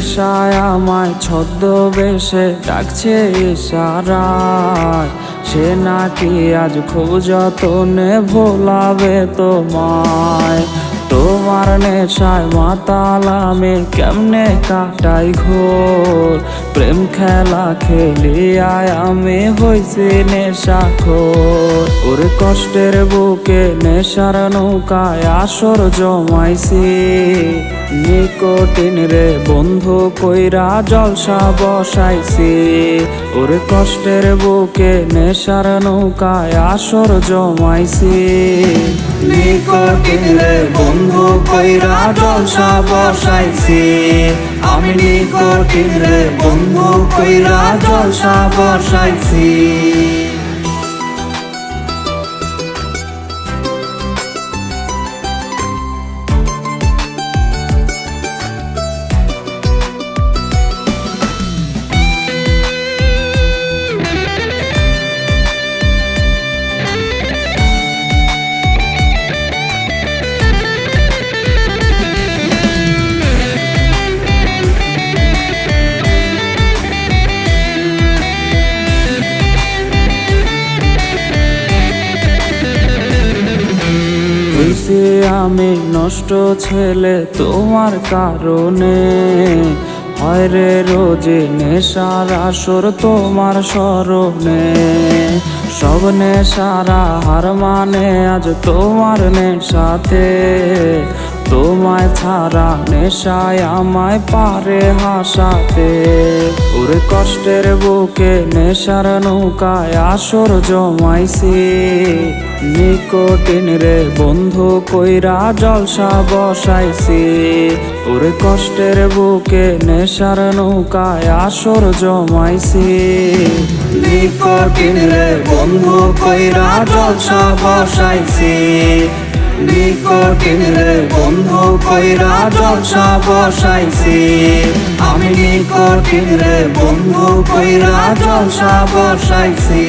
নেশায় আমায় ছদ্মবেশে ডাকছে ইশারায়, সে নাকি আজ খুব যতনে ভোলাবে তোমায়। তোমার নেশায় মাতাল আমি কেমনে কাটাই ঘোর, প্রেম খেলা খেলিয়ায় আমি হইছি নেশাখোর। ওর কষ্টের বুকে নেশার নৌকায় আসর জমাইছি, নিকোটিন রে বন্ধু কইরা জলসা বসাইছি। ওর কষ্টের বুকে নেশার নৌকায় আসর জমাইছি, নিকোটিন রে বন্ধু কইরা জলসা বসাইছি। আমি নিকোটিন রে বন্ধু কইরা জলসা বসাইছি। আমি নষ্ট ছেলে তোমার কারণে, হয় রে রোজে নেশার আসর তোমার স্মরণে। সব নেশারা হার মানে আজ তোমার নেশাতে, তোমায় ছাড়া নেশায় আমায় পারে হাসাতে। ওর কষ্টের বুকে নেশার নৌকায় আসর জমাইছি, নিকোটিন রে বন্ধু কইরা জলসা বসাইছি। ওর কষ্টের বুকে নেশার নৌকায় আসর জমাইছি, নিকোটিন রে বন্ধু কইরা জলসা বসাইছি। নিকোটিন রে বন্ধু কইরা জলসা বসাইছি। আমি নিকোটিন রে বন্ধু কইরা জলসা বসাইছি।